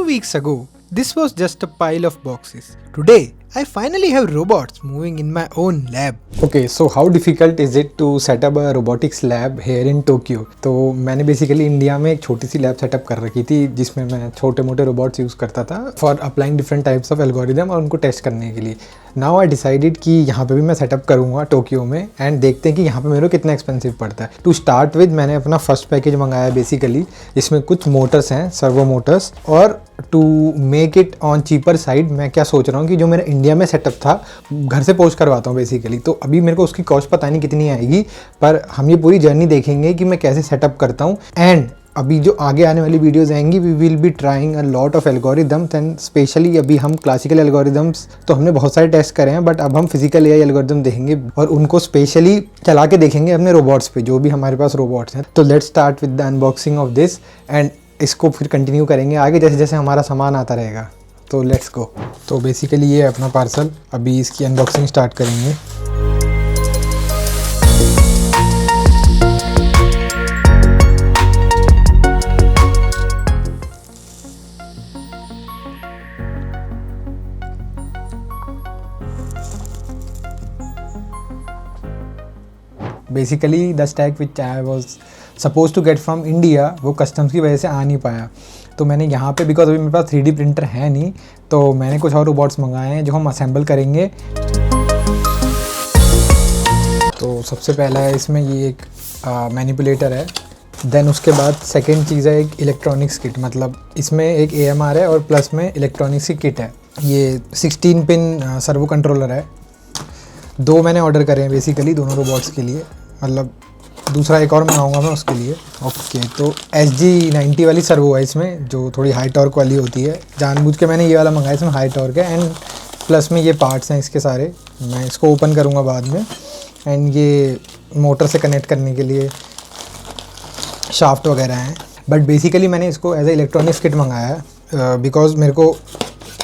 weeks ago, this was just a pile of boxes. Today, I finally have robots moving in my own lab. Okay, so how difficult is it to set up a robotics lab here in Tokyo? तो मैंने basically India में एक छोटी सी lab setup कर रखी थी जिसमें मैं छोटे मोटे रोबोट्स यूज़ करता था for applying different types of algorithm और उनको टेस्ट करने के लिए. नाउ आई डिसाइडेड कि यहाँ पे भी मैं सेटअप करूँगा टोक्यो में एंड देखते हैं कि यहाँ पे मेरे को कितना एक्सपेंसिव पड़ता है. टू स्टार्ट विद मैंने अपना फर्स्ट पैकेज मंगाया बेसिकली. इसमें कुछ मोटर्स हैं, सर्वो मोटर्स. और to make it on cheaper side मैं क्या सोच रहा हूँ कि जो मेरा इंडिया में सेटअप था घर से पोस्ट करवाता हूँ बेसिकली. तो अभी मेरे को उसकी कॉस्ट पता नहीं कितनी आएगी, पर हम ये पूरी जर्नी देखेंगे कि मैं कैसे सेटअप करता हूँ. एंड अभी जो आगे आने वाली वीडियोस आएंगी we will be trying a lot of algorithms and specially अभी हम क्लासिकल एल्गोरिदम्स तो हमने बहुत सारे टेस्ट करे हैं, बट अब हम फिजिकल एआई एल्गोरिदम देखेंगे और उनको स्पेशली चला के देखेंगे अपने रोबोट्स पे, जो भी हमारे पास रोबोट्स हैं. तो let's start with the unboxing of this and इसको फिर कंटिन्यू करेंगे आगे जैसे जैसे हमारा सामान आता रहेगा. तो लेट्स गो. तो बेसिकली ये है अपना पार्सल. अभी इसकी अनबॉक्सिंग स्टार्ट करेंगे. Basically the stack which I was suppose to get from India वो कस्टम्स की वजह से आ नहीं पाया. तो मैंने यहाँ पे बिकॉज अभी मेरे पास 3D प्रिंटर है नहीं, तो मैंने कुछ और रोबोट्स मंगाए हैं जो हम असेंबल करेंगे. तो सबसे पहला है इसमें ये एक मैनिपुलेटर है. देन उसके बाद सेकेंड चीज़ है एक इलेक्ट्रॉनिक्स किट, मतलब इसमें एक AMR है और प्लस में इलेक्ट्रॉनिक्स की किट है. ये 16 पिन सर्वो कंट्रोलर है. 2 मैंने ऑर्डर करे हैं बेसिकली दोनों रोबोट्स के लिए, मतलब दूसरा एक और मंगाऊंगा मैं उसके लिए. ओके, तो SG90 वाली सर्वो है इसमें जो थोड़ी हाई टॉर्क वाली होती है. जानबूझ के मैंने ये वाला मंगाया, इसमें हाई टॉर्क है. एंड प्लस में ये पार्ट्स हैं इसके सारे, मैं इसको ओपन करूँगा बाद में. एंड ये मोटर से कनेक्ट करने के लिए शाफ्ट वगैरह हैं. बट बेसिकली मैंने इसको एज ए इलेक्ट्रॉनिक्स किट मंगाया है बिकॉज मेरे को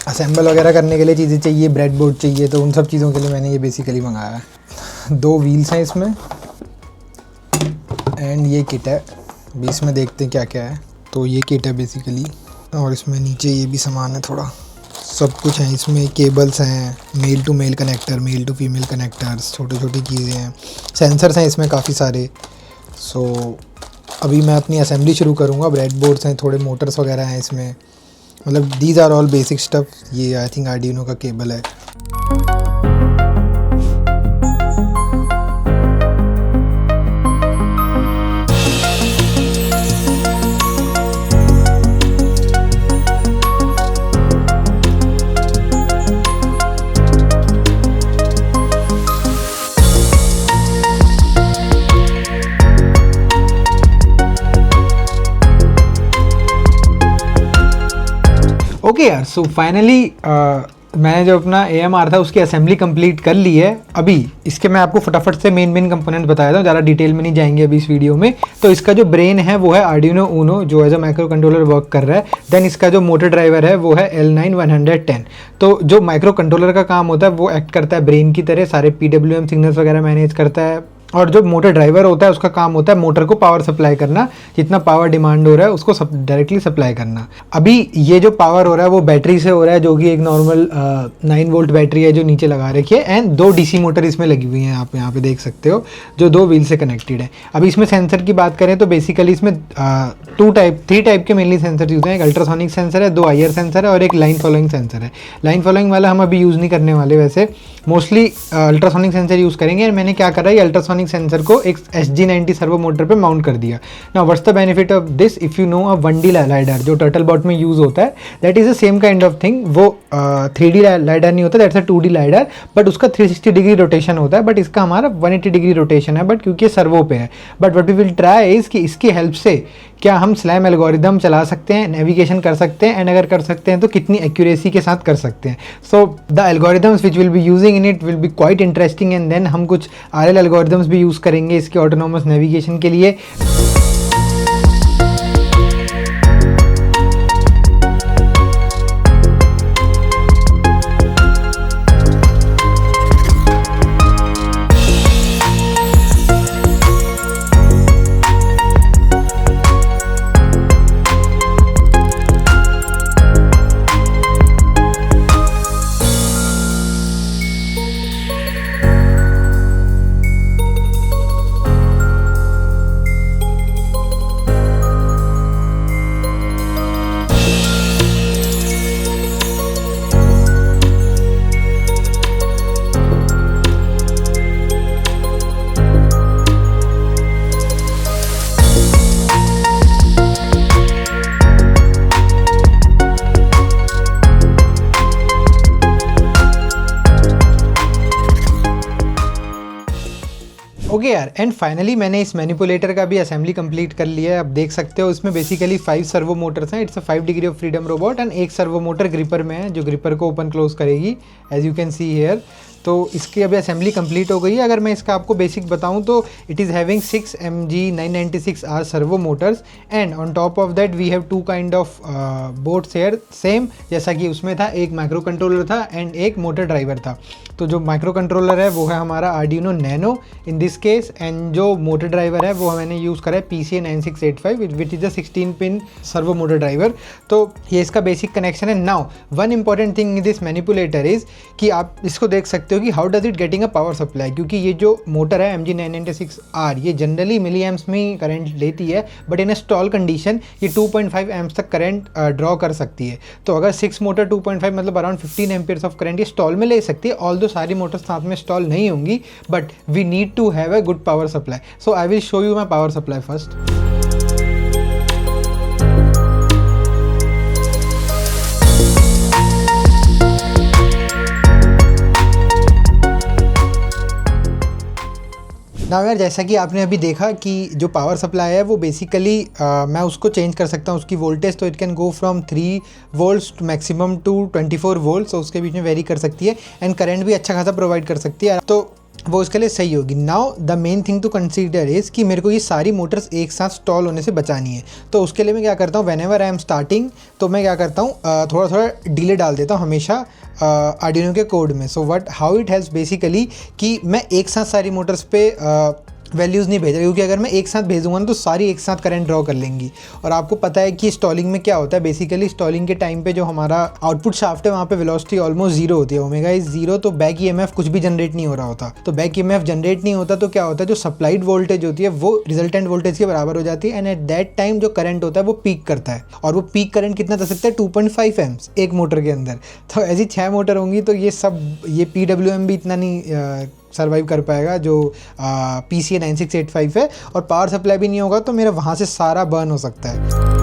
असेंबल वगैरह करने के लिए चीज़ें चाहिए, ब्रेड बोर्ड चाहिए, तो उन सब चीज़ों के लिए मैंने ये बेसिकली मंगाया है. 2 व्हील्स हैं इसमें एंड ये किट है. अभी इसमें देखते हैं क्या क्या है. तो ये किट है बेसिकली, और इसमें नीचे ये भी सामान है थोड़ा, सब कुछ है इसमें. केबल्स हैं, male to male connector, male to female connectors, छोटी छोटी चीज़ें हैं. सेंसर्स हैं इसमें काफ़ी सारे. सो अभी मैं अपनी असेंबली शुरू करूँगा. ब्रेड बोर्ड्स हैं, थोड़े मोटर्स वगैरह हैं इसमें, मतलब these are all basic stuff. ये आई थिंक आर्डिनो का केबल है. ओके यार, सो फाइनली मैंने जो अपना AMR था उसकी असेंबली कंप्लीट कर ली है. अभी इसके मैं आपको फटाफट से मेन कंपोनेंट बता देता हूँ, ज़्यादा डिटेल में नहीं जाएंगे अभी इस वीडियो में. तो इसका जो ब्रेन है वो है आर्डिनो ऊनो जो as a micro controller work कर रहा है. देन इसका जो मोटर ड्राइवर है वो है L9-110. तो जो माइक्रो कंट्रोलर का काम होता है वो एक्ट करता है ब्रेन की तरह, सारे PWM सिग्नल्स वगैरह मैनेज करता है. और जो मोटर ड्राइवर होता है उसका काम होता है मोटर को पावर सप्लाई करना, जितना पावर डिमांड हो रहा है उसको डायरेक्टली सप्लाई करना. अभी ये जो पावर हो रहा है वो बैटरी से हो रहा है, जो कि एक नॉर्मल 9 वोल्ट बैटरी है जो नीचे लगा रखी है. एंड 2 DC मोटर इसमें लगी हुई हैं, आप यहाँ पे देख सकते हो, जो 2 व्हील से कनेक्टेड है. अभी इसमें सेंसर की बात करें तो बेसिकली इसमें 3 टाइप के मेनली सेंसर यूज हैं. एक अल्ट्रासोनिक सेंसर है, 2 IR सेंसर है और एक लाइन फॉलोइंग सेंसर है. लाइन फॉलोइंग वाला हम अभी यूज़ नहीं करने वाले, वैसे मोस्टली अल्ट्रासोनिक सेंसर यूज़ करेंगे. मैंने क्या करा, ये अल्ट्रासोनिक सेंसर को एक SG90 सर्वो मोटर पे माउंट कर दिया. Now what's the benefit of this, if you know a 1D lidar जो टर्टल बॉट में यूज़ होता है, that is the same kind of thing. वो 3D लाइडर नहीं होता, that's a 2D lidar, but उसका 360 डिग्री रोटेशन होता है. बट इसका हमारा 180 डिग्री रोटेशन है, बट क्योंकि ये सर्वो पे है. But what we will try is कि इसकी हेल्प से क्या हम स्लैम एल्गोरिदम चला सकते हैं, नेविगेशन कर सकते हैं, एंड अगर कर सकते हैं तो कितनी एक्यूरेसी के साथ कर सकते हैं. So the algorithms which will be using in it will be quite interesting. And then हम कुछ RL एल्गोरिदम्स भी यूज़ करेंगे इसके ऑटोनोमस नेविगेशन के लिए. ओके यार, एंड फाइनली मैंने इस मैनिपुलेटर का भी असेंबली कंप्लीट कर लिया है। अब देख सकते हो इसमें बेसिकली 5 सर्वो मोटर्स हैं। It's a 5 degree of freedom robot and एक सर्वो मोटर ग्रिपर में है जो ग्रिपर को ओपन क्लोज करेगी, as you can see here. तो इसकी अभी असेंबली कंप्लीट हो गई है। अगर मैं इसका आपको बेसिक बताऊं तो it is having 6 MG 996R servo motors and on top of that we have 2 kind of boards here, same जैसा कि उसमें था। एक माइक्रो कंट्रोलर था एंड एक मोटर ड्राइवर था। तो जो माइक्रो कंट्रोलर है वो है हमारा Arduino Nano in this case, and जो मोटर ड्राइवर है वो मैंने यूज़ करा है PCA 9685 which is a 16 pin servo motor driver. तो ये इसका बेसिक कनेक्शन है। Now one important thing in this manipulator is कि आप इसको देख सकते हो कि how does it getting a power supply, क्योंकि ये जो मोटर है MG 996R ये जनरली मिली एम्प्स में करंट लेती है, but in a stall condition ये 2.5 एम्प्स तक करंट ड्रॉ कर सकती है। तो अगर 6 मोटर 2.5 मतलब अराउंड 15 एम्पियर्स ऑफ करंट ये स्टॉल में ले सकती है। ऑल्दो सारी मोटर्स साथ में स्टॉल नहीं होंगी, but we need to have a good power supply. So I will show you my power supply first. ना यार, जैसा कि आपने अभी देखा कि जो पावर सप्लाई है वो बेसिकली मैं उसको चेंज कर सकता हूँ उसकी वोल्टेज। तो it can go from 3 volts maximum to 24 volts, तो उसके बीच में वेरी कर सकती है एंड करंट भी अच्छा खासा प्रोवाइड कर सकती है, तो वो उसके लिए सही होगी। Now the main thing to consider is कि मेरे को ये सारी मोटर्स एक साथ स्टॉल होने से बचानी है। तो उसके लिए मैं क्या करता हूँ, व्हेनेवर आई एम स्टार्टिंग तो मैं क्या करता हूँ थोड़ा थोड़ा डिले डाल देता हूँ हमेशा आर्डिनो के कोड में। So what how it helps basically कि मैं एक साथ सारी मोटर्स पे वैल्यूज़ नहीं भेज रहा, क्योंकि अगर मैं एक साथ भेजूंगा ना तो सारी एक साथ करंट ड्रॉ कर लेंगी। और आपको पता है कि स्टॉलिंग में क्या होता है, बेसिकली स्टॉलिंग के टाइम पे जो हमारा आउटपुट शाफ्ट है वहाँ पे वेलोसिटी ऑलमोस्ट जीरो होती है, ओमेगा इज जीरो, तो बैक EMF कुछ भी जनरेट नहीं हो रहा होता। तो बैक EMF जनरेट नहीं होता तो क्या होता है, जो सप्लाइड वोल्टेज होती है वो रिजल्टेंट वोल्टेज के बराबर हो जाती है एंड एट दैट टाइम जो करंट होता है वो पीक करता है। और वो पीक करंट कितना दे सकता है, 2.5 एम्प्स एक मोटर के अंदर। तो ऐसी 6 मोटर होंगी तो ये PWM भी इतना नहीं सर्वाइव कर पाएगा जो PCA 9685 है, और पावर सप्लाई भी नहीं होगा तो मेरा वहाँ से सारा बर्न हो सकता है।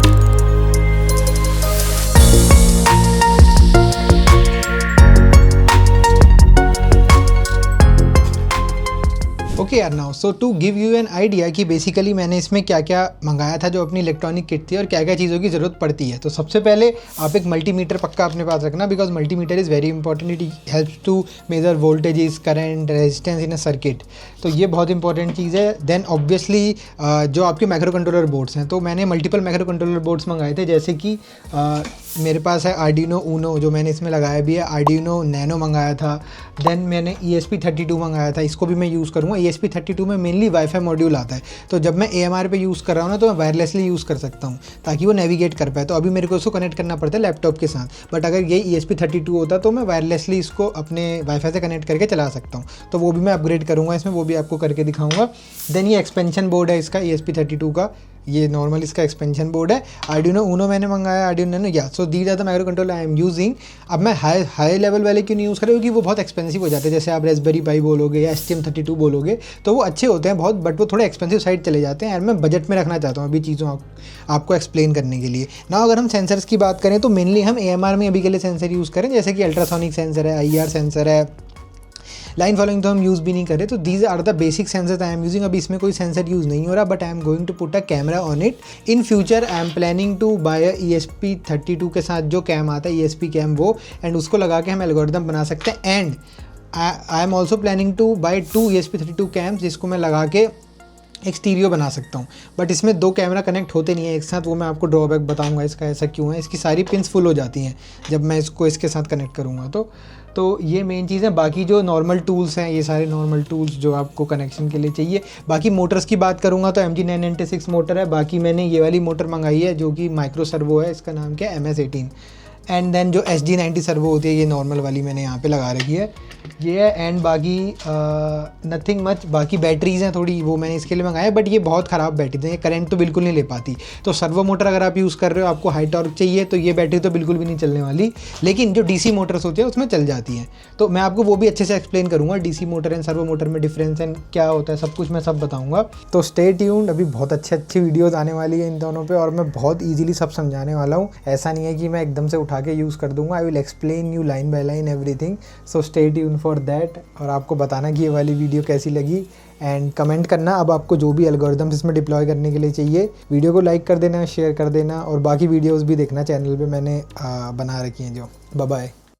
ओके यार, now so to give you an idea कि बेसिकली मैंने इसमें क्या क्या मंगाया था जो अपनी इलेक्ट्रॉनिक किट थी और क्या क्या चीज़ों की ज़रूरत पड़ती है। तो सबसे पहले आप एक मल्टीमीटर पक्का अपने पास रखना, because multimeter is very important. It helps to measure voltages, current, resistance in a circuit, तो ये बहुत इंपॉर्टेंट चीज़ है। देन ऑब्वियसली जो आपके माइक्रो कंट्रोलर बोर्ड्स हैं, तो मैंने मल्टीपल माइक्रो कंट्रोलर बोर्ड्स मंगाए थे, जैसे कि मेरे पास है आर्डिनो ऊनो जो मैंने इसमें लगाया भी है, आर्डिनो नैनो मंगाया था, देन मैंने ESP32 मंगाया था, इसको भी मैं यूज़ करूँगा। ESP32 में मेनली वाईफाई मॉड्यूल आता है, तो जब मैं AMR पे यूज़ कर रहा हूँ ना तो मैं वायरलेसली यूज़ कर सकता हूँ ताकि वो नेविगेट कर पाए। तो अभी मेरे को उसको कनेक्ट करना पड़ता है लैपटॉप के साथ, बट अगर ये ESP32 होता तो मैं वायरलेसली इसको अपने वाईफाई से कनेक्ट करके चला सकता हूँ। तो वो भी मैं अपग्रेड करूँगा इसमें, वो भी आपको करके दिखाऊँगा। देन ये एक्सपेंशन बोर्ड है इसका ESP32 का, ये नॉर्मल इसका एक्सपेंशन बोर्ड है। आर्डिनो ऊनो मैंने मंगाया, आर्डिनो नैनो, या so these are the micro controller I am using. अब मैं हाई लेवल वाले क्यों नहीं यूज़ कर रहा हूँ, क्योंकि वो बहुत एक्सपेंसिव हो जाते हैं। जैसे आप रेस्पबेरी पाई बोलोगे या STM32 बोलोगे तो वो अच्छे होते हैं बहुत, बट वो थोड़े एक्सपेंसिव साइड चले जाते हैं, और मैं बजट में रखना चाहता हूँ अभी चीज़ों आपको एक्सप्लेन करने के लिए ना। अगर हम सेंसर्स की बात करें तो मेनली हम AMR में अभी के लिए सेंसर यूज़ करें, जैसे कि अल्ट्रासोनिक सेंसर है, IR सेंसर है, लाइन फॉलोइंग तो हम यूज़ भी नहीं कर रहे। तो these are the basic sensors I am using. अभी इसमें कोई सेंसर यूज़ नहीं हो रहा, but I am going to put a camera on it in future. I am planning to buy ESP32 के साथ जो कैम आता है ESP कैम, वो, एंड उसको लगा के हम एल्गोरिदम बना सकते हैं। And I am also planning to buy 2 ESP32 cams जिसको मैं लगा के एक स्टीरियो बना सकता हूँ, बट इसमें 2 कैमरा कनेक्ट होते नहीं है एक साथ। वो मैं आपको ड्रॉबैक बताऊंगा इसका, ऐसा क्यों है। इसकी सारी पिन्स फुल हो जाती हैं जब मैं इसको इसके साथ कनेक्ट करूँगा। तो ये मेन चीज़ है। बाकी जो नॉर्मल टूल्स हैं, ये सारे नॉर्मल टूल्स जो आपको कनेक्शन के लिए चाहिए। बाकी मोटर्स की बात करूँगा तो MG 996 मोटर है। बाकी मैंने ये वाली मोटर मंगाई है जो कि माइक्रो सर्वो है, इसका नाम क्या है, MS18। एंड देन जो SG90 सर्वो होती है, ये नॉर्मल वाली मैंने यहाँ पे लगा रखी है, ये है। एंड बाकी नथिंग मच। बाकी बैटरीज़ हैं थोड़ी, वो मैंने इसके लिए मंगाया, बट ये बहुत ख़राब बैटरीज हैं, ये करंट तो बिल्कुल नहीं ले पाती। तो सर्वो मोटर अगर आप यूज़ कर रहे हो, आपको हाई टॉर्क चाहिए, तो ये बैटरी तो बिल्कुल भी नहीं चलने वाली। लेकिन जो DC मोटर्स होती है उसमें चल जाती हैं, तो मैं आपको वो भी अच्छे से एक्सप्लेन करूँगा, DC motor and servo motor में डिफरेंस एंड क्या होता है, सब कुछ मैं सब बताऊँगा। तो स्टे ट्यून्ड, अभी बहुत अच्छी वीडियोज़ आने वाली है इन दोनों पर, और मैं बहुत ईजिली सब समझाने वाला हूँ। ऐसा नहीं है कि मैं एकदम से उठा के यूज़ कर दूंगा। I will explain you line by line everything, so stay tune for that. और आपको बताना कि ये वाली वीडियो कैसी लगी एंड कमेंट करना अब आपको जो भी एल्गोरिदम्स इसमें डिप्लॉय करने के लिए चाहिए। वीडियो को लाइक कर देना, शेयर कर देना और बाकी वीडियोज़ भी देखना चैनल पर मैंने बना रखी हैं जो। Bye bye.